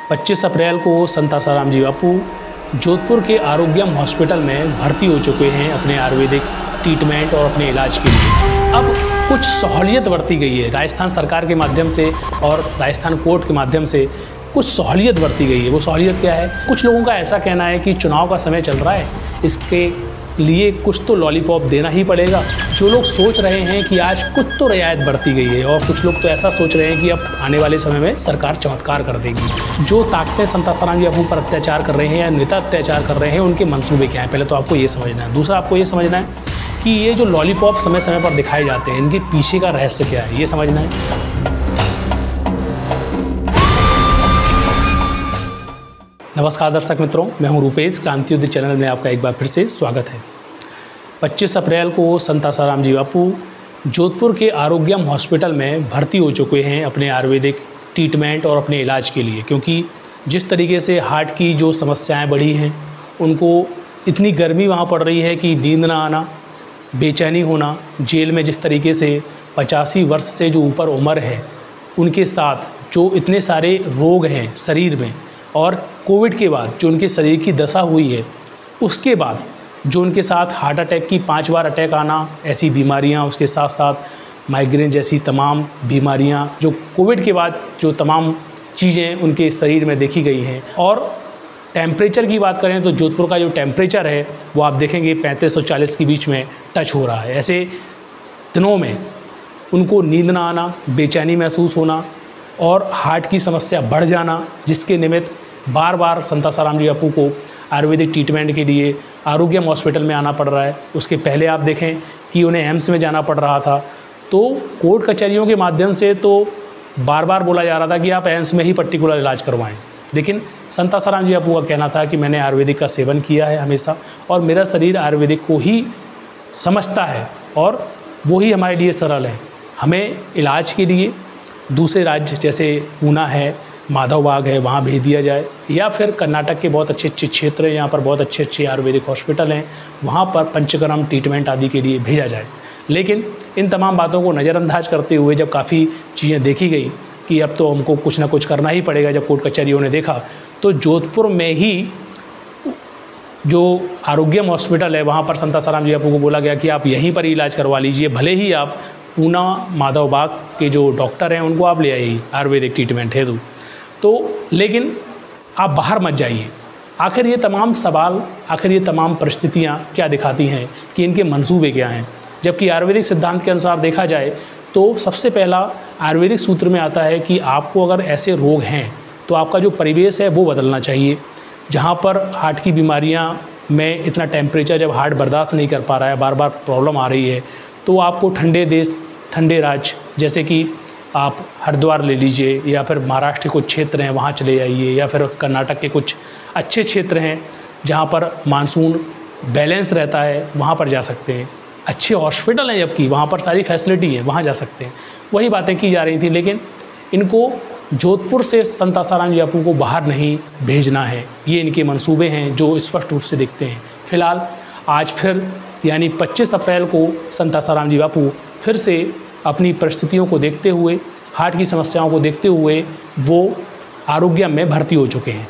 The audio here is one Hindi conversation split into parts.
25 अप्रैल को संत आसाराम जी बापू जोधपुर के आरोग्यम हॉस्पिटल में भर्ती हो चुके हैं अपने आयुर्वेदिक ट्रीटमेंट और अपने इलाज के लिए। अब कुछ सहूलियत बरती गई है राजस्थान सरकार के माध्यम से और राजस्थान कोर्ट के माध्यम से कुछ सहूलियत बरती गई है। वो सहूलियत क्या है? कुछ लोगों का ऐसा कहना है कि चुनाव का समय चल रहा है, इसके लिए कुछ तो लॉलीपॉप देना ही पड़ेगा। जो लोग सोच रहे हैं कि आज कुछ तो रियायत बरती गई है और कुछ लोग तो ऐसा सोच रहे हैं कि अब आने वाले समय में सरकार चमत्कार कर देगी। जो ताकतें संत आसाराम जी बापू पर अत्याचार कर रहे हैं या नेता अत्याचार कर रहे हैं, उनके मंसूबे क्या हैं, पहले तो आपको ये समझना है। दूसरा, आपको ये समझना है कि ये जो लॉलीपॉप समय समय पर दिखाए जाते हैं, इनके पीछे का रहस्य क्या है, ये समझना है। नमस्कार दर्शक मित्रों, मैं हूं रूपेश। क्रांति युद्ध चैनल में आपका एक बार फिर से स्वागत है। 25 अप्रैल को संत आसाराम जी बापू जोधपुर के आरोग्यम हॉस्पिटल में भर्ती हो चुके हैं अपने आयुर्वेदिक ट्रीटमेंट और अपने इलाज के लिए, क्योंकि जिस तरीके से हार्ट की जो समस्याएं बढ़ी हैं, उनको इतनी गर्मी वहाँ पड़ रही है कि नींद ना आना, बेचैनी होना, जेल में जिस तरीके से 85 वर्ष से जो ऊपर उम्र है, उनके साथ जो इतने सारे रोग हैं शरीर में, और कोविड के बाद जो उनके शरीर की दशा हुई है, उसके बाद जो उनके साथ हार्ट अटैक की 5 बार अटैक आना, ऐसी बीमारियां, उसके साथ साथ माइग्रेन जैसी तमाम बीमारियां, जो कोविड के बाद जो तमाम चीज़ें उनके शरीर में देखी गई हैं। और टेम्परेचर की बात करें तो जोधपुर का जो टेम्परेचर है वो आप देखेंगे 35 और 40 के बीच में टच हो रहा है। ऐसे दिनों में उनको नींद ना आना, बेचैनी महसूस होना और हार्ट की समस्या बढ़ जाना, जिसके निमित्त बार बार संत आसाराम जी बापू को आयुर्वेदिक ट्रीटमेंट के लिए आरोग्यम हॉस्पिटल में आना पड़ रहा है। उसके पहले आप देखें कि उन्हें एम्स में जाना पड़ रहा था, तो कोर्ट कचहरियों के माध्यम से तो बार बार बोला जा रहा था कि आप एम्स में ही पर्टिकुलर इलाज करवाएं। लेकिन संत आसाराम जी बापू का कहना था कि मैंने आयुर्वेदिक का सेवन किया है हमेशा और मेरा शरीर आयुर्वेदिक को ही समझता है और वो ही हमारे लिए सरल है। हमें इलाज के लिए दूसरे राज्य जैसे पूना है, माधवबाग है, वहाँ भेज दिया जाए, या फिर कर्नाटक के बहुत अच्छे अच्छे क्षेत्र हैं, यहाँ पर बहुत अच्छे अच्छे आयुर्वेदिक हॉस्पिटल हैं, वहाँ पर पंचकर्म ट्रीटमेंट आदि के लिए भेजा जाए। लेकिन इन तमाम बातों को नज़रअंदाज करते हुए जब काफ़ी चीज़ें देखी गई कि अब तो हमको कुछ ना कुछ करना ही पड़ेगा, जब कोर्ट कचहरियों ने देखा, तो जोधपुर में ही जो आरोग्यम हॉस्पिटल है वहाँ पर संत आसाराम जी बापू को बोला गया कि आप यहीं पर इलाज करवा लीजिए, भले ही आप पूना माधवबाग के जो डॉक्टर हैं उनको आप ले आइए आयुर्वेदिक ट्रीटमेंट हेतु, तो लेकिन आप बाहर मत जाइए। आखिर ये तमाम सवाल, आखिर ये तमाम परिस्थितियाँ क्या दिखाती हैं कि इनके मंसूबे क्या हैं? जबकि आयुर्वेदिक सिद्धांत के अनुसार देखा जाए तो सबसे पहला आयुर्वेदिक सूत्र में आता है कि आपको अगर ऐसे रोग हैं तो आपका जो परिवेश है वो बदलना चाहिए। जहाँ पर हार्ट की बीमारियाँ में इतना टेम्परेचर जब हार्ट बर्दाश्त नहीं कर पा रहा है, बार बार प्रॉब्लम आ रही है, तो आपको ठंडे देश, ठंडे राज्य जैसे कि आप हरिद्वार ले लीजिए, या फिर महाराष्ट्र के कुछ क्षेत्र हैं वहाँ चले जाइए, या फिर कर्नाटक के कुछ अच्छे क्षेत्र हैं जहाँ पर मानसून बैलेंस रहता है, वहाँ पर जा सकते हैं। अच्छे हॉस्पिटल हैं, जबकि वहाँ पर सारी फैसिलिटी है, वहाँ जा सकते हैं। वही बातें की जा रही थी, लेकिन इनको जोधपुर से संत आसाराम जी बापू को बाहर नहीं भेजना है, ये इनके मंसूबे हैं जो स्पष्ट रूप से दिखते हैं। फिलहाल आज फिर यानी 25 अप्रैल को संत आसाराम जी बापू फिर से अपनी परिस्थितियों को देखते हुए, हार्ट की समस्याओं को देखते हुए वो आरोग्यम में भर्ती हो चुके हैं।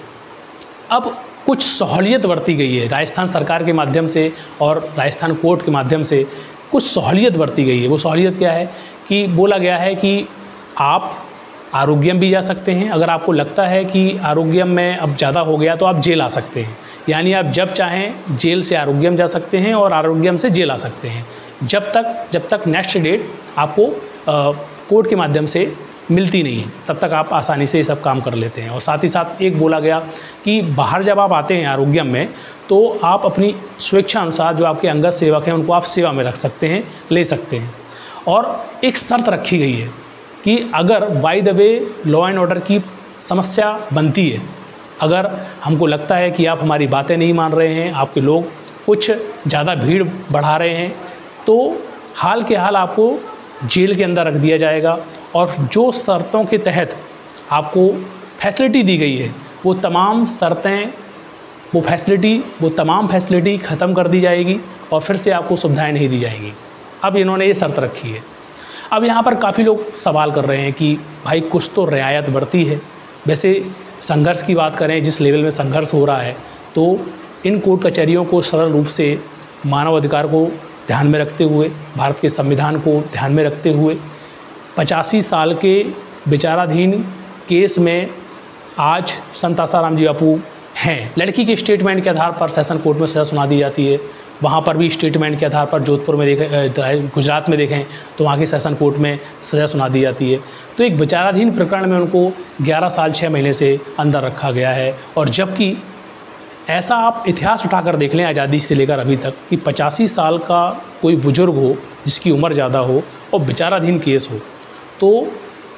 अब कुछ सहूलियत बरती गई है राजस्थान सरकार के माध्यम से और राजस्थान कोर्ट के माध्यम से, कुछ सहूलियत बरती गई है। वो सहूलियत क्या है कि बोला गया है कि आप आरोग्यम भी जा सकते हैं। अगर आपको लगता है कि आरोग्यम में अब ज़्यादा हो गया तो आप जेल आ सकते हैं, यानी आप जब चाहें जेल से आरोग्यम जा सकते हैं और आरोग्यम से जेल आ सकते हैं, जब तक नेक्स्ट डेट आपको कोर्ट के माध्यम से मिलती नहीं है, तब तक आप आसानी से ये सब काम कर लेते हैं। और साथ ही साथ एक बोला गया कि बाहर जब आप आते हैं आरोग्यम में, तो आप अपनी स्वेच्छा अनुसार जो आपके अंगत सेवक हैं उनको आप सेवा में रख सकते हैं, ले सकते हैं। और एक शर्त रखी गई है कि अगर by the way law and order की समस्या बनती है, अगर हमको लगता है कि आप हमारी बातें नहीं मान रहे हैं, आपके लोग कुछ ज़्यादा भीड़ बढ़ा रहे हैं, तो हाल के हाल आपको जेल के अंदर रख दिया जाएगा। और जो शर्तों के तहत आपको फैसिलिटी दी गई है, वो तमाम शर्तें, वो तमाम फैसिलिटी ख़त्म कर दी जाएगी और फिर से आपको सुविधाएं नहीं दी जाएंगी। अब इन्होंने ये शर्त रखी है। अब यहाँ पर काफ़ी लोग सवाल कर रहे हैं कि भाई कुछ तो रियायत बढ़ती है। वैसे संघर्ष की बात करें, जिस लेवल में संघर्ष हो रहा है, तो इन कोर्ट कचहरियों को सरल रूप से मानव अधिकार को ध्यान में रखते हुए, भारत के संविधान को ध्यान में रखते हुए 85 साल के विचाराधीन केस में आज संत आसाराम जी बापू हैं। लड़की के स्टेटमेंट के आधार पर सेशन कोर्ट में सज़ा सुना दी जाती है। वहाँ पर भी स्टेटमेंट के आधार पर जोधपुर में देखें, गुजरात में देखें तो वहाँ की सेशन कोर्ट में सज़ा सुना दी जाती है। तो एक विचाराधीन प्रकरण में उनको 11 साल 6 महीने से अंदर रखा गया है। और जबकि ऐसा आप इतिहास उठाकर देख लें आज़ादी से लेकर अभी तक कि 85 साल का कोई बुजुर्ग हो जिसकी उम्र ज़्यादा हो और विचाराधीन केस हो, तो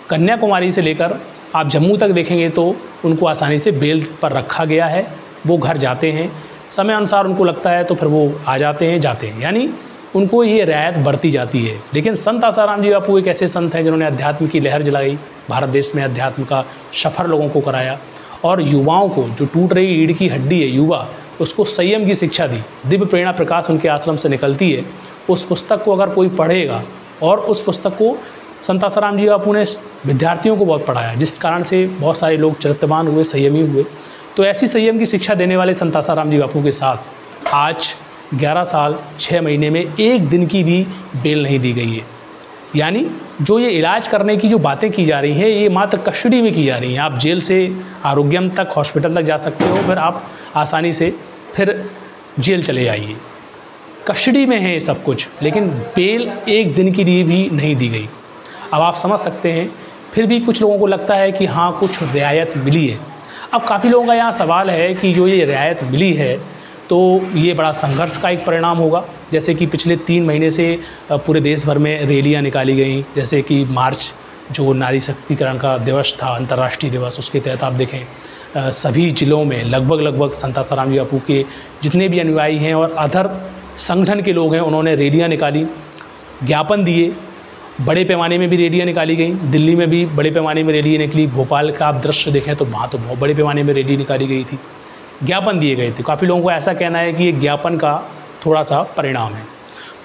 कन्याकुमारी से लेकर आप जम्मू तक देखेंगे तो उनको आसानी से बेल पर रखा गया है। वो घर जाते हैं, समय अनुसार उनको लगता है तो फिर वो आ जाते हैं, जाते हैं, यानी उनको ये रियायत बरती जाती है। लेकिन संत आसाराम जी बापू एक ऐसे संत हैं जिन्होंने अध्यात्म की लहर जलाई, भारत देश में अध्यात्म का सफ़र लोगों को कराया और युवाओं को, जो टूट रही रीढ़ की हड्डी है युवा, उसको संयम की शिक्षा दी। दिव्य प्रेरणा प्रकाश उनके आश्रम से निकलती है। उस पुस्तक को अगर कोई पढ़ेगा, और उस पुस्तक को संत आसाराम जी बापू ने विद्यार्थियों को बहुत पढ़ाया, जिस कारण से बहुत सारे लोग चरित्रवान हुए, संयमी हुए। तो ऐसी संयम की शिक्षा देने वाले संत आसाराम जी बापू के साथ आज 11 साल 6 महीने में एक दिन की भी बेल नहीं दी गई है। यानी जो ये इलाज करने की जो बातें की जा रही हैं, ये मात्र कस्टडी में की जा रही हैं। आप जेल से आरोग्यम तक, हॉस्पिटल तक जा सकते हो, फिर आप आसानी से फिर जेल चले आइए। कस्टडी में है ये सब कुछ, लेकिन बेल एक दिन के लिए भी नहीं दी गई। अब आप समझ सकते हैं, फिर भी कुछ लोगों को लगता है कि हाँ कुछ रियायत मिली है। अब काफ़ी लोगों का यहाँ सवाल है कि जो ये रियायत मिली है तो ये बड़ा संघर्ष का एक परिणाम होगा। जैसे कि पिछले 3 महीने से पूरे देश भर में रैलियाँ निकाली गई, जैसे कि मार्च जो नारी शक्तिकरण का दिवस था, अंतर्राष्ट्रीय दिवस, उसके तहत आप देखें सभी ज़िलों में लगभग संत आसाराम जी बापू के जितने भी अनुयायी हैं और अदर संगठन के लोग हैं, उन्होंने रैलियाँ निकाली, ज्ञापन दिए। बड़े पैमाने में भी रैलियाँ निकाली गई, दिल्ली में भी बड़े पैमाने में रैलियाँ निकली, भोपाल का आप दृश्य देखें तो वहाँ तो बहुत बड़े पैमाने में रैली निकाली गई थी, ज्ञापन दिए गए थे। काफ़ी लोगों को ऐसा कहना है कि ये ज्ञापन का थोड़ा सा परिणाम है।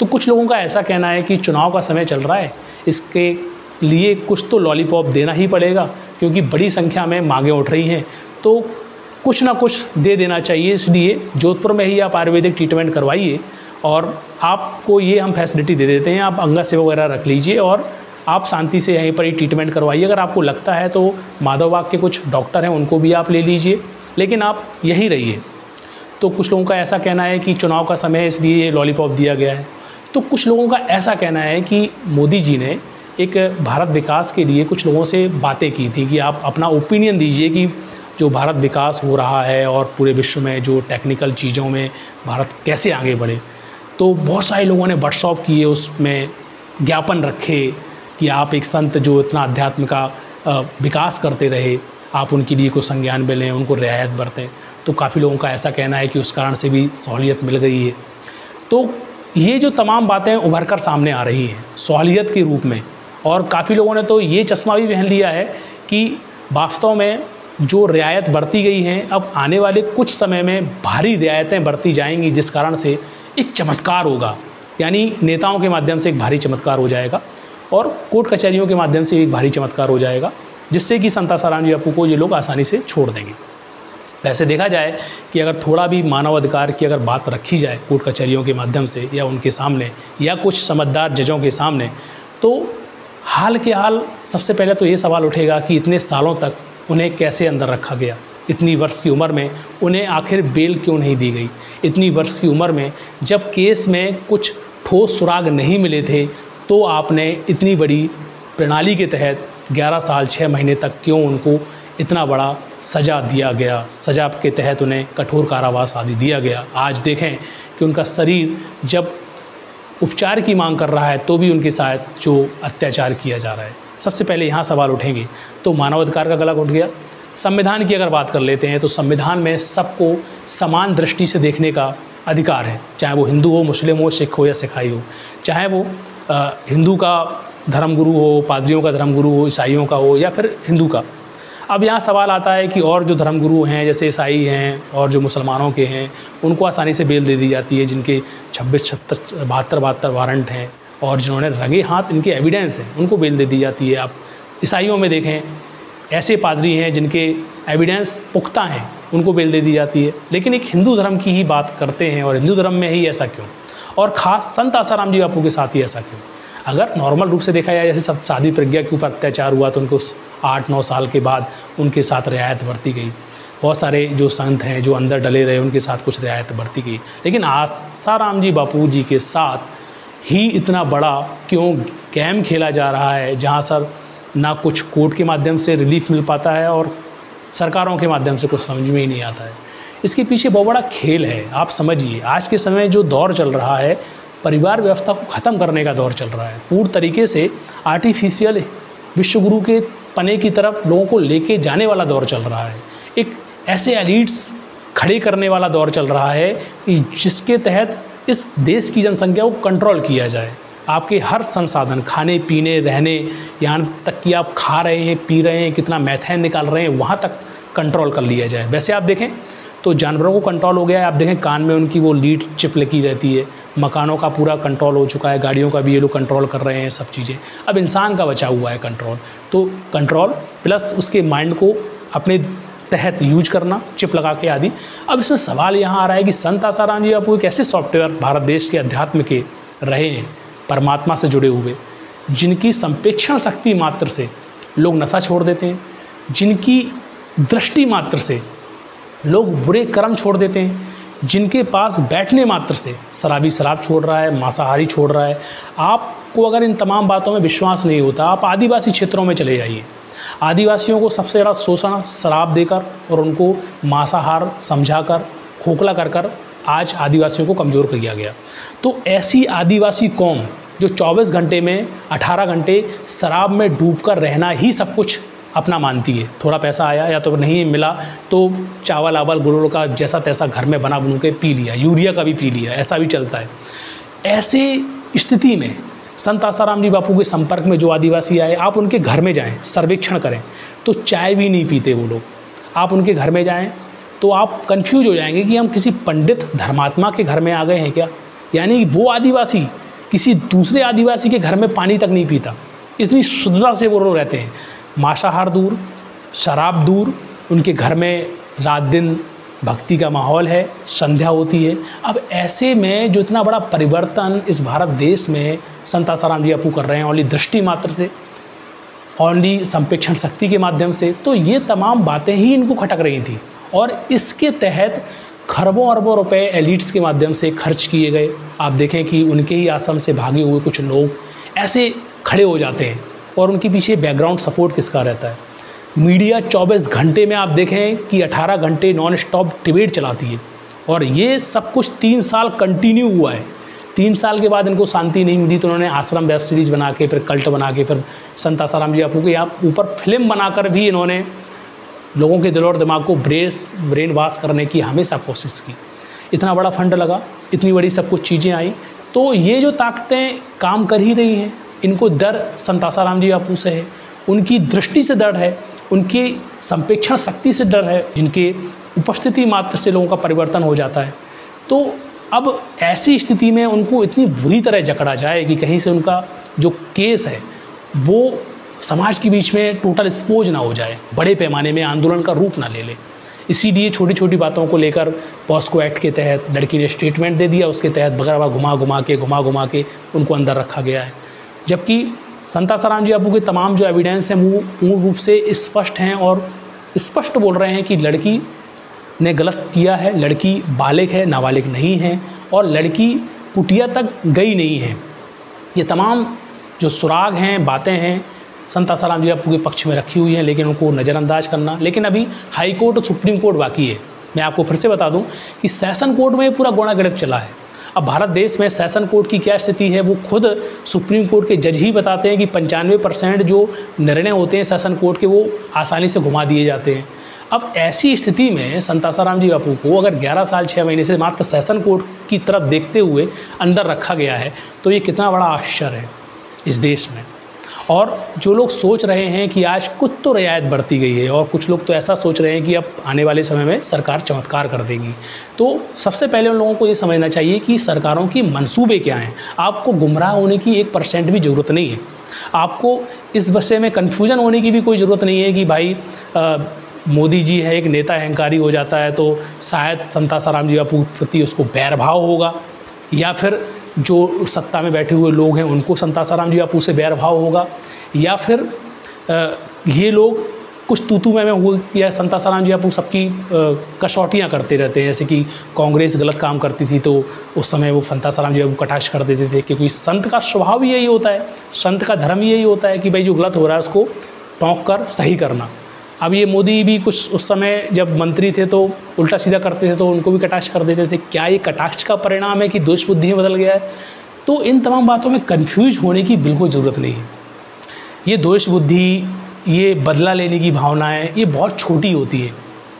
तो कुछ लोगों का ऐसा कहना है कि चुनाव का समय चल रहा है, इसके लिए कुछ तो लॉलीपॉप देना ही पड़ेगा, क्योंकि बड़ी संख्या में मांगें उठ रही हैं, तो कुछ ना कुछ दे देना चाहिए। इसलिए जोधपुर में ही आप आयुर्वेदिक ट्रीटमेंट करवाइए और आपको ये हम फैसिलिटी दे देते हैं, आप अंगा सेवा वगैरह रख लीजिए और आप शांति से यहीं पर ही ट्रीटमेंट करवाइए। अगर आपको लगता है तो माधवबाग के कुछ डॉक्टर हैं, उनको भी आप ले लीजिए, लेकिन आप यहीं रहिए। तो कुछ लोगों का ऐसा कहना है कि चुनाव का समय है इसलिए ये लॉलीपॉप दिया गया है। तो कुछ लोगों का ऐसा कहना है कि मोदी जी ने एक भारत विकास के लिए कुछ लोगों से बातें की थी कि आप अपना ओपिनियन दीजिए कि जो भारत विकास हो रहा है और पूरे विश्व में जो टेक्निकल चीज़ों में भारत कैसे आगे बढ़े। तो बहुत सारे लोगों ने वर्कशॉप किए, उसमें ज्ञापन रखे कि आप एक संत जो इतना अध्यात्म का विकास करते रहे, आप उनके लिए कुछ संज्ञान में लें, उनको रियायत बरतें। तो काफ़ी लोगों का ऐसा कहना है कि उस कारण से भी सहूलियत मिल गई है। तो ये जो तमाम बातें उभर कर सामने आ रही हैं सहूलियत के रूप में, और काफ़ी लोगों ने तो ये चश्मा भी पहन लिया है कि वास्तव में जो रियायत बरती गई हैं, अब आने वाले कुछ समय में भारी रियायतें बरती जाएंगी, जिस कारण से एक चमत्कार होगा। यानी नेताओं के माध्यम से एक भारी चमत्कार हो जाएगा और कोर्ट कचहरियों के माध्यम से एक भारी चमत्कार हो जाएगा, जिससे कि संत आसाराम जी बापू को ये लोग आसानी से छोड़ देंगे। वैसे देखा जाए कि अगर थोड़ा भी मानव अधिकार की अगर बात रखी जाए कोर्ट कचहरियों के माध्यम से या उनके सामने या कुछ समझदार जजों के सामने, तो हाल के हाल सबसे पहले तो ये सवाल उठेगा कि इतने सालों तक उन्हें कैसे अंदर रखा गया। इतनी वर्ष की उम्र में उन्हें आखिर बेल क्यों नहीं दी गई। इतनी वर्ष की उम्र में जब केस में कुछ ठोस सुराग नहीं मिले थे, तो आपने इतनी बड़ी प्रणाली के तहत 11 साल 6 महीने तक क्यों उनको इतना बड़ा सज़ा दिया गया। सज़ा के तहत उन्हें कठोर कारावास आदि दिया गया। आज देखें कि उनका शरीर जब उपचार की मांग कर रहा है तो भी उनके साथ जो अत्याचार किया जा रहा है। सबसे पहले यहाँ सवाल उठेंगे तो मानवाधिकार का गला घुट गया। संविधान की अगर बात कर लेते हैं तो संविधान में सबको समान दृष्टि से देखने का अधिकार है, चाहे वो हिंदू हो, मुस्लिम हो, सिख हो या सिखाई हो, चाहे वो हिंदू का धर्मगुरु हो, पादरियों का धर्मगुरु हो, ईसाइयों का हो या फिर हिंदू का। अब यहाँ सवाल आता है कि और जो धर्मगुरु हैं जैसे ईसाई हैं और जो मुसलमानों के हैं, उनको आसानी से बेल दे दी जाती है, जिनके 26, 36, 72 वारंट हैं और जिन्होंने रंगे हाथ इनके एविडेंस हैं, उनको बेल दे दी जाती है। आप ईसाइयों में देखें ऐसे पादरी हैं जिनके एविडेंस पुख्ता हैं, उनको बेल दे दी जाती है। लेकिन एक हिंदू धर्म की ही बात करते हैं और हिंदू धर्म में ही ऐसा क्यों, और ख़ास संत आसाराम जी बापू के साथ ही ऐसा क्यों? अगर नॉर्मल रूप से देखा जाए, जैसे सब साध्वी प्रज्ञा के ऊपर अत्याचार हुआ तो उनको 8-9 साल के बाद उनके साथ रियायत बरती गई। बहुत सारे जो संत हैं जो अंदर डले रहे, उनके साथ कुछ रियायत बरती गई। लेकिन आसाराम जी बापू जी के साथ ही इतना बड़ा क्यों गेम खेला जा रहा है, जहाँ सर ना कुछ कोर्ट के माध्यम से रिलीफ मिल पाता है और सरकारों के माध्यम से कुछ समझ में ही नहीं आता है। इसके पीछे बहुत बड़ा खेल है। आप समझिए, आज के समय जो दौर चल रहा है, परिवार व्यवस्था को ख़त्म करने का दौर चल रहा है। पूर्ण तरीके से आर्टिफिशियल विश्वगुरु के पने की तरफ लोगों को लेके जाने वाला दौर चल रहा है। एक ऐसे एलीट्स खड़े करने वाला दौर चल रहा है कि जिसके तहत इस देश की जनसंख्या को कंट्रोल किया जाए। आपके हर संसाधन, खाने पीने, रहने, यहाँ तक कि आप खा रहे हैं, पी रहे हैं, कितना मैथेन निकाल रहे हैं, वहाँ तक कंट्रोल कर लिया जाए। वैसे आप देखें तो जानवरों को कंट्रोल हो गया है। आप देखें कान में उनकी वो लीड चिप लगी रहती है। मकानों का पूरा कंट्रोल हो चुका है, गाड़ियों का भी ये लोग कंट्रोल कर रहे हैं, सब चीज़ें। अब इंसान का बचा हुआ है कंट्रोल। तो कंट्रोल प्लस उसके माइंड को अपने तहत यूज करना, चिप लगा के आदि। अब इसमें सवाल यहाँ आ रहा है कि संत आसाराम जी बापू एक ऐसे सॉफ्टवेयर भारत देश के अध्यात्म के रहे हैं, परमात्मा से जुड़े हुए, जिनकी संप्रेक्षण शक्ति मात्र से लोग नशा छोड़ देते हैं, जिनकी दृष्टि मात्र से लोग बुरे कर्म छोड़ देते हैं, जिनके पास बैठने मात्र से शराबी शराब छोड़ रहा है, मांसाहारी छोड़ रहा है। आपको अगर इन तमाम बातों में विश्वास नहीं होता, आप आदिवासी क्षेत्रों में चले जाइए। आदिवासियों को सबसे ज़्यादा शोषण शराब देकर और उनको मांसाहार समझाकर, खोखला कर आज आदिवासियों को कमज़ोर किया गया। तो ऐसी आदिवासी कौम जो 24 घंटे में 18 घंटे शराब में डूबकर रहना ही सब कुछ अपना मानती है। थोड़ा पैसा आया या तो नहीं मिला तो चावल आवल गुड़ का जैसा तैसा घर में बना बनू के पी लिया, यूरिया का भी पी लिया, ऐसा भी चलता है। ऐसे स्थिति में संत आसाराम जी बापू के संपर्क में जो आदिवासी आए, आप उनके घर में जाएं, सर्वेक्षण करें तो चाय भी नहीं पीते वो लोग। आप उनके घर में जाएं तो आप कंफ्यूज हो जाएंगे कि हम किसी पंडित धर्मात्मा के घर में आ गए हैं क्या। यानी वो आदिवासी किसी दूसरे आदिवासी के घर में पानी तक नहीं पीता, इतनी शुद्धता से वो लोग रहते हैं। मांसाहार दूर, शराब दूर, उनके घर में रात दिन भक्ति का माहौल है, संध्या होती है। अब ऐसे में जो इतना बड़ा परिवर्तन इस भारत देश में संत आसाराम जी बापू कर रहे हैं, ओनली दृष्टि मात्र से, ओनली संप्रेक्षण शक्ति के माध्यम से, तो ये तमाम बातें ही इनको खटक रही थी। और इसके तहत खरबों अरबों रुपए एलिट्स के माध्यम से खर्च किए गए। आप देखें कि उनके ही आश्रम से भागे हुए कुछ लोग ऐसे खड़े हो जाते हैं और उनके पीछे बैकग्राउंड सपोर्ट किसका रहता है। मीडिया 24 घंटे में आप देखें कि 18 घंटे नॉन स्टॉप डिबेट चलाती है और ये सब कुछ 3 साल कंटिन्यू हुआ है। 3 साल के बाद इनको शांति नहीं मिली तो उन्होंने आश्रम वेब सीरीज़ बना के, फिर कल्ट बना के, फिर संत आसाराम जी बापू के यहाँ ऊपर फिल्म बनाकर भी इन्होंने लोगों के दिल और दिमाग को ब्रेन वॉश करने की हमेशा कोशिश की। इतना बड़ा फंड लगा, इतनी बड़ी सब कुछ चीज़ें आई, तो ये जो ताकतें काम कर ही रही हैं, इनको डर संत आसाराम जी बापू से है, उनकी दृष्टि से डर है, उनकी संप्रेक्षण शक्ति से डर है, जिनके उपस्थिति मात्र से लोगों का परिवर्तन हो जाता है। तो अब ऐसी स्थिति में उनको इतनी बुरी तरह जकड़ा जाए कि कहीं से उनका जो केस है वो समाज के बीच में टोटल एक्सपोज ना हो जाए, बड़े पैमाने में आंदोलन का रूप ना ले ले। इसीलिए छोटी छोटी बातों को लेकर पॉस्को एक्ट के तहत लड़की ने स्टेटमेंट दे दिया, उसके तहत बगरवा घुमा घुमा के उनको अंदर रखा गया है। जबकि संत आसाराम जी बापू के तमाम जो एविडेंस हैं वो पूर्ण रूप से स्पष्ट हैं और स्पष्ट बोल रहे हैं कि लड़की ने गलत किया है, लड़की बालिग है, नाबालिग नहीं है और लड़की कुटिया तक गई नहीं है। ये तमाम जो सुराग हैं, बातें हैं, संत आसाराम जी बापू के पक्ष में रखी हुई हैं, लेकिन उनको नज़रअंदाज करना। लेकिन अभी हाई कोर्ट और सुप्रीम कोर्ट बाकी है। मैं आपको फिर से बता दूं कि सेशन कोर्ट में पूरा गुणागणित चला है। अब भारत देश में सेशन कोर्ट की क्या स्थिति है वो खुद सुप्रीम कोर्ट के जज ही बताते हैं कि 95% जो निर्णय होते हैं सेशन कोर्ट के वो आसानी से घुमा दिए जाते हैं। अब ऐसी स्थिति में संत आसाराम जी बापू को अगर 11 साल 6 महीने से मात्र सेशन कोर्ट की तरफ देखते हुए अंदर रखा गया है तो ये कितना बड़ा आश्चर्य है इस देश में। और जो लोग सोच रहे हैं कि आज कुछ तो रियायत बरती गई है और कुछ लोग तो ऐसा सोच रहे हैं कि अब आने वाले समय में सरकार चमत्कार कर देगी, तो सबसे पहले उन लोगों को ये समझना चाहिए कि सरकारों की मंसूबे क्या हैं। आपको गुमराह होने की 1% भी ज़रूरत नहीं है। आपको इस विषय में कन्फ्यूजन होने की भी कोई ज़रूरत नहीं है कि भाई मोदी जी है एक नेता अहंकारी हो जाता है तो शायद संत आसाराम जी बापू के प्रति उसको बैरभाव होगा, या फिर जो सत्ता में बैठे हुए लोग हैं उनको संत आसाराम जी बापू से बैरभाव होगा, या फिर ये लोग कुछ तू में हुए या संत आसाराम जी बापू सबकी कसौटियाँ करते रहते हैं। जैसे कि कांग्रेस गलत काम करती थी तो उस समय वो संत आसाराम जी बापू कटाक्ष कर देते थे, क्योंकि संत का स्वभाव ही यही होता है, संत का धर्म यही होता है कि भाई जो गलत हो रहा है उसको टोंक कर सही करना। अब ये मोदी भी कुछ उस समय जब मंत्री थे तो उल्टा सीधा करते थे तो उनको भी कटाक्ष कर देते थे। क्या ये कटाक्ष का परिणाम है कि दोष बुद्धि में बदल गया है? तो इन तमाम बातों में कन्फ्यूज होने की बिल्कुल ज़रूरत नहीं है। ये दोष बुद्धि, ये बदला लेने की भावनाएं, ये बहुत छोटी होती है,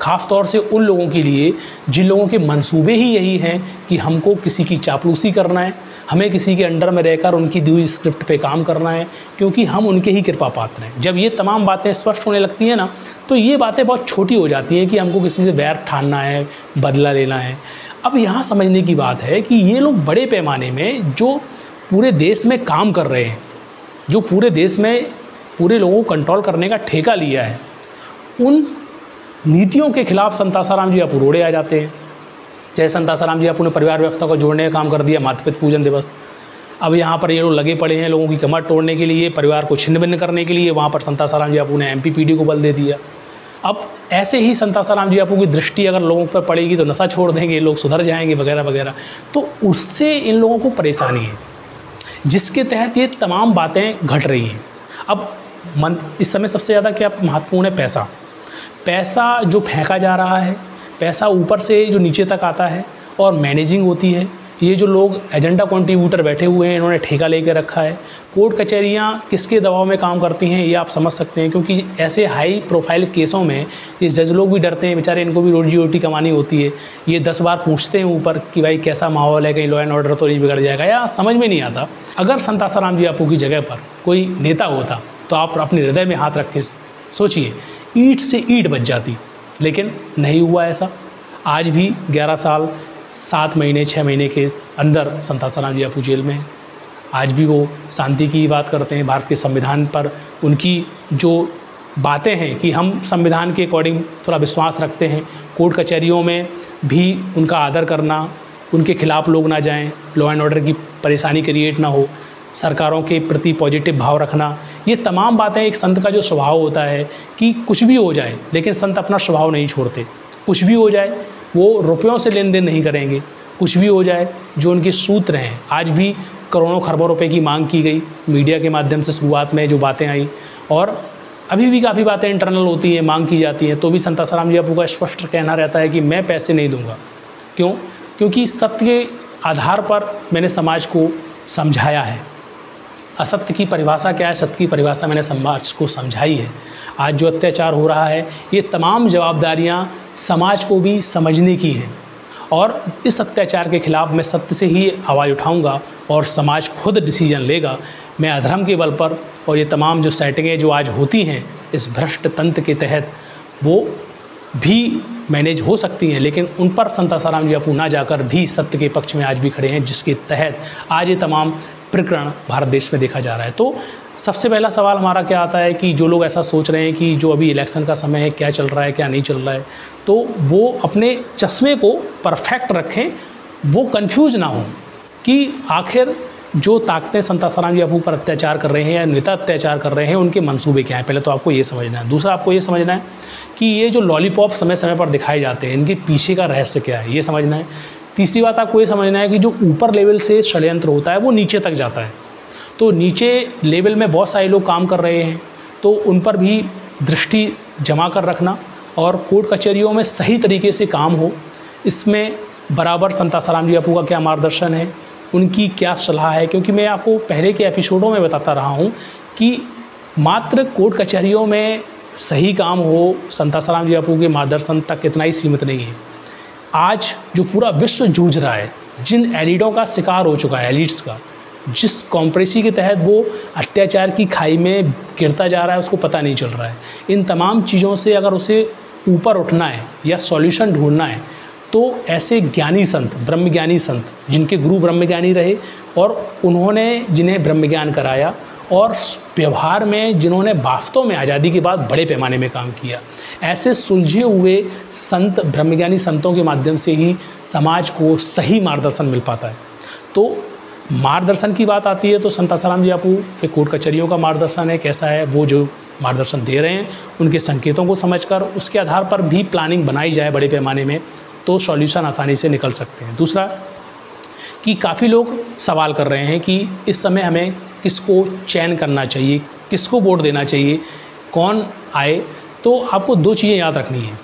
ख़ास तौर से उन लोगों के लिए जिन लोगों के मंसूबे ही यही हैं कि हमको किसी की चापलूसी करना है, हमें किसी के अंडर में रहकर उनकी दी हुई स्क्रिप्ट पे काम करना है, क्योंकि हम उनके ही कृपा पात्र हैं। जब ये तमाम बातें स्पष्ट होने लगती हैं ना, तो ये बातें बहुत छोटी हो जाती हैं कि हमको किसी से बैर ठानना है, बदला लेना है। अब यहाँ समझने की बात है कि ये लोग बड़े पैमाने में जो पूरे देश में काम कर रहे हैं, जो पूरे देश में पूरे लोगों को कंट्रोल करने का ठेका लिया है, उन नीतियों के खिलाफ संत आसाराम जी बापू रोड़े आ जाते हैं। जैसे संत आसाराम जी बापू ने परिवार व्यवस्था को जोड़ने का काम कर दिया, मातृ पितृ पूजन दिवस। अब यहाँ पर ये लोग लगे पड़े हैं लोगों की कमर तोड़ने के लिए, परिवार को छिन्न भिन्न करने के लिए। वहाँ पर संत आसाराम जी बापू ने MPPD को बल दे दिया। अब ऐसे ही संत आसाराम जी बापू की दृष्टि अगर लोगों पर पड़ेगी तो नशा छोड़ देंगे, लोग सुधर जाएंगे वगैरह वगैरह। तो उससे इन लोगों को परेशानी है, जिसके तहत ये तमाम बातें घट रही हैं। अब इस समय सबसे ज़्यादा क्या महत्वपूर्ण है? पैसा। पैसा जो फेंका जा रहा है, पैसा ऊपर से जो नीचे तक आता है और मैनेजिंग होती है। ये जो लोग एजेंडा कंट्रीब्यूटर बैठे हुए हैं, इन्होंने ठेका लेकर रखा है। कोर्ट कचहरियाँ किसके दबाव में काम करती हैं ये आप समझ सकते हैं, क्योंकि ऐसे हाई प्रोफाइल केसों में ये जज लोग भी डरते हैं, बेचारे इनको भी रोजी रोटी कमानी होती है। ये 10 बार पूछते हैं ऊपर कि भाई कैसा माहौल है, कहीं लॉ एंड ऑर्डर तो नहीं बिगड़ जाएगा, या समझ में नहीं आता। अगर संत आसाराम जी बापू की जगह पर कोई नेता होता तो आप अपने हृदय में हाथ रख के सोचिए, ईंट से ईंट बच जाती। लेकिन नहीं हुआ ऐसा। आज भी 11 साल 7 महीने 6 महीने के अंदर संत आसाराम जी बापू जेल में हैं। आज भी वो शांति की बात करते हैं, भारत के संविधान पर उनकी जो बातें हैं कि हम संविधान के अकॉर्डिंग थोड़ा विश्वास रखते हैं। कोर्ट कचहरियों में भी उनका आदर करना, उनके खिलाफ लोग ना जाएं, लॉ एंड ऑर्डर की परेशानी क्रिएट ना हो, सरकारों के प्रति पॉजिटिव भाव रखना, ये तमाम बातें एक संत का जो स्वभाव होता है कि कुछ भी हो जाए लेकिन संत अपना स्वभाव नहीं छोड़ते। कुछ भी हो जाए वो रुपयों से लेन देन नहीं करेंगे, कुछ भी हो जाए जो उनके सूत्र हैं। आज भी करोड़ों खरबों रुपए की मांग की गई मीडिया के माध्यम से, शुरुआत में जो बातें आई, और अभी भी काफ़ी बातें इंटरनल होती हैं, मांग की जाती हैं, तो भी संत आसाराम जी बापू का स्पष्ट कहना रहता है कि मैं पैसे नहीं दूंगा। क्यों? क्योंकि सत्य के आधार पर मैंने समाज को समझाया है। असत्य की परिभाषा क्या है, सत्य की परिभाषा मैंने समाज को समझाई है। आज जो अत्याचार हो रहा है, ये तमाम जवाबदारियां समाज को भी समझने की हैं, और इस अत्याचार के खिलाफ मैं सत्य से ही आवाज़ उठाऊंगा और समाज खुद डिसीजन लेगा। मैं अधर्म के बल पर, और ये तमाम जो सेटिंगें जो आज होती हैं इस भ्रष्ट तंत्र के तहत, वो भी मैनेज हो सकती हैं, लेकिन उन पर संत आसाराम जी बापू ना जाकर भी सत्य के पक्ष में आज भी खड़े हैं, जिसके तहत आज ये तमाम प्रकरण भारत देश में देखा जा रहा है। तो सबसे पहला सवाल हमारा क्या आता है कि जो लोग ऐसा सोच रहे हैं कि जो अभी इलेक्शन का समय है, क्या चल रहा है क्या नहीं चल रहा है, तो वो अपने चश्मे को परफेक्ट रखें, वो कंफ्यूज ना हो कि आखिर जो ताकतें संत आसाराम जी बापू पर अत्याचार कर रहे हैं या नेता अत्याचार कर रहे हैं, उनके मंसूबे क्या हैं। पहले तो आपको ये समझना है। दूसरा, आपको ये समझना है कि ये जो लॉलीपॉप समय समय पर दिखाए जाते हैं, इनके पीछे का रहस्य क्या है, ये समझना है। तीसरी बात आपको ये समझना है कि जो ऊपर लेवल से षड्यंत्र होता है वो नीचे तक जाता है। तो नीचे लेवल में बहुत सारे लोग काम कर रहे हैं, तो उन पर भी दृष्टि जमा कर रखना, और कोर्ट कचहरियों में सही तरीके से काम हो, इसमें बराबर संत आसाराम जी बापू का क्या मार्गदर्शन है, उनकी क्या सलाह है। क्योंकि मैं आपको पहले के एपिसोडों में बताता रहा हूँ कि मात्र कोर्ट कचहरियों में सही काम हो संत आसाराम जी बापू के मार्गदर्शन तक इतना ही सीमित नहीं है। आज जो पूरा विश्व जूझ रहा है, जिन एलिटों का शिकार हो चुका है, एलिट्स का, जिस कॉम्प्रेसी के तहत वो अत्याचार की खाई में गिरता जा रहा है, उसको पता नहीं चल रहा है। इन तमाम चीज़ों से अगर उसे ऊपर उठना है या सॉल्यूशन ढूंढना है, तो ऐसे ज्ञानी संत, ब्रह्मज्ञानी संत, जिनके गुरु ब्रह्मज्ञानी रहे और उन्होंने जिन्हें ब्रह्मज्ञान कराया और व्यवहार में जिन्होंने वास्तव में आज़ादी के बाद बड़े पैमाने में काम किया। ऐसे सुलझे हुए संत, ब्रह्मज्ञानी संतों के माध्यम से ही समाज को सही मार्गदर्शन मिल पाता है। तो मार्गदर्शन की बात आती है तो संत आसाराम जी बापू के कोर्ट कचहरियों का मार्गदर्शन है, कैसा है, वो जो मार्गदर्शन दे रहे हैं उनके संकेतों को समझकर उसके आधार पर भी प्लानिंग बनाई जाए बड़े पैमाने में, तो सॉल्यूशन आसानी से निकल सकते हैं। दूसरा कि काफ़ी लोग सवाल कर रहे हैं कि इस समय हमें किसको चयन करना चाहिए, किसको वोट देना चाहिए, कौन आए। तो आपको दो चीज़ें याद रखनी है।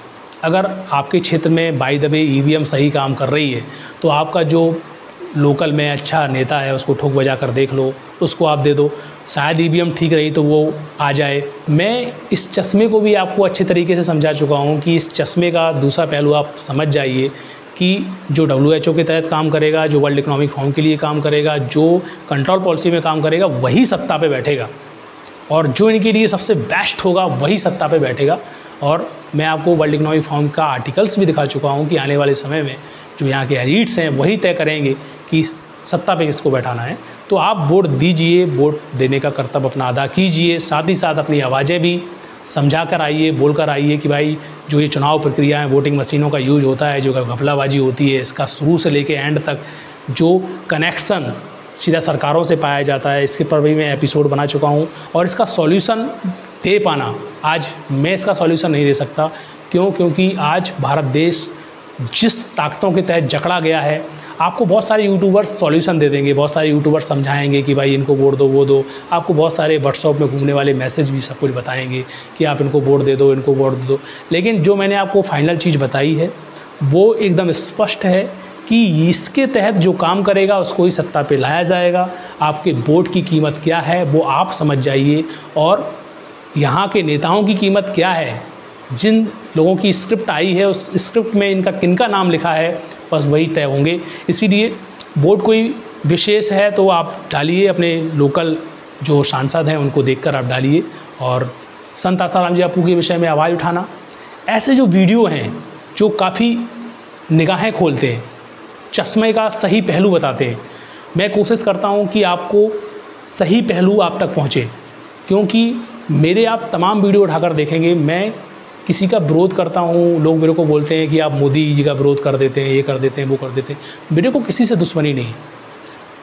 अगर आपके क्षेत्र में बाय द वे ईवीएम सही काम कर रही है तो आपका जो लोकल में अच्छा नेता है उसको ठोक बजा कर देख लो, उसको आप दे दो, शायद ईवीएम ठीक रही तो वो आ जाए। मैं इस चश्मे को भी आपको अच्छे तरीके से समझा चुका हूँ कि इस चश्मे का दूसरा पहलू आप समझ जाइए कि जो WHO के तहत काम करेगा, जो वर्ल्ड इकोनॉमिक फोरम के लिए काम करेगा, जो कंट्रोल पॉलिसी में काम करेगा, वही सत्ता पे बैठेगा, और जो इनके लिए सबसे बेस्ट होगा वही सत्ता पे बैठेगा। और मैं आपको वर्ल्ड इकोनॉमिक फोरम का आर्टिकल्स भी दिखा चुका हूँ कि आने वाले समय में जो यहाँ के एलीट्स हैं वही तय करेंगे कि सत्ता पे किसको बैठाना है। तो आप वोट दीजिए, वोट देने का कर्तव्य अपना अदा कीजिए, साथ ही साथ अपनी आवाज़ें भी समझा कर आइए, बोल कर आइए कि भाई जो ये चुनाव प्रक्रिया है, वोटिंग मशीनों का यूज होता है, जो घपलाबाजी होती है, इसका शुरू से लेके एंड तक जो कनेक्शन सीधा सरकारों से पाया जाता है, इसके पर भी मैं एपिसोड बना चुका हूँ। और इसका सॉल्यूशन दे पाना, आज मैं इसका सॉल्यूशन नहीं दे सकता। क्यों? क्योंकि आज भारत देश जिस ताकतों के तहत जकड़ा गया है, आपको बहुत सारे यूट्यूबर्स सॉल्यूशन दे देंगे, बहुत सारे यूट्यूबर्स समझाएंगे कि भाई इनको वोट दो, वो दो। आपको बहुत सारे व्हाट्सएप में घूमने वाले मैसेज भी सब कुछ बताएंगे कि आप इनको वोट दे दो, इनको वोट दे दो। लेकिन जो मैंने आपको फाइनल चीज़ बताई है वो एकदम स्पष्ट है कि इसके तहत जो काम करेगा उसको ही सत्ता पे लाया जाएगा। आपके वोट की कीमत क्या है वो आप समझ जाइए, और यहाँ के नेताओं की कीमत क्या है, जिन लोगों की स्क्रिप्ट आई है उस स्क्रिप्ट में इनका किनका नाम लिखा है, बस वही तय होंगे। इसीलिए वोट कोई विशेष है तो आप डालिए, अपने लोकल जो सांसद हैं उनको देखकर आप डालिए। और संत आसाराम जी बापू के विषय में आवाज़ उठाना, ऐसे जो वीडियो हैं जो काफ़ी निगाहें खोलते हैं, चश्मे का सही पहलू बताते हैं, मैं कोशिश करता हूं कि आपको सही पहलू आप तक पहुंचे। क्योंकि मेरे आप तमाम वीडियो उठाकर देखेंगे, मैं किसी का विरोध करता हूं, लोग मेरे को बोलते हैं कि आप मोदी जी का विरोध कर देते हैं, ये कर देते हैं, वो कर देते हैं। मेरे को किसी से दुश्मनी नहीं,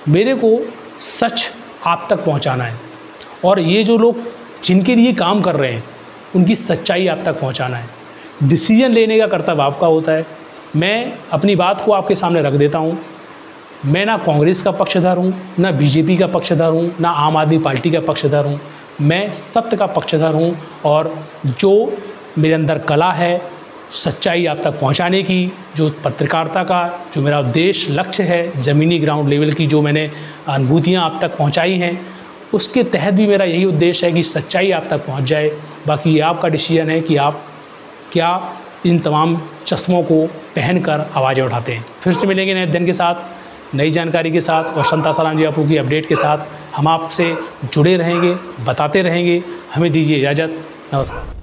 मेरे को सच आप तक पहुंचाना है, और ये जो लोग जिनके लिए काम कर रहे हैं उनकी सच्चाई आप तक पहुंचाना है। डिसीजन लेने का कर्तव्य आपका होता है। मैं अपनी बात को आपके सामने रख देता हूँ। मैं ना कांग्रेस का पक्षधर हूँ, ना बीजेपी का पक्षधर हूँ, ना आम आदमी पार्टी का पक्षधर हूँ। मैं सत्य का पक्षधर हूँ, और जो मेरे अंदर कला है सच्चाई आप तक पहुंचाने की, जो पत्रकारिता का जो मेरा उद्देश्य लक्ष्य है, ज़मीनी ग्राउंड लेवल की जो मैंने अनुभूतियाँ आप तक पहुंचाई हैं, उसके तहत भी मेरा यही उद्देश्य है कि सच्चाई आप तक पहुंच जाए। बाकी ये आपका डिसीजन है कि आप क्या इन तमाम चश्मों को पहनकर आवाज़ें उठाते हैं। फिर से मिलेंगे नए दिन के साथ, नई जानकारी के साथ, और संत आसाराम जी बापू की अपडेट के साथ हम आपसे जुड़े रहेंगे, बताते रहेंगे। हमें दीजिए इजाज़त। नमस्कार।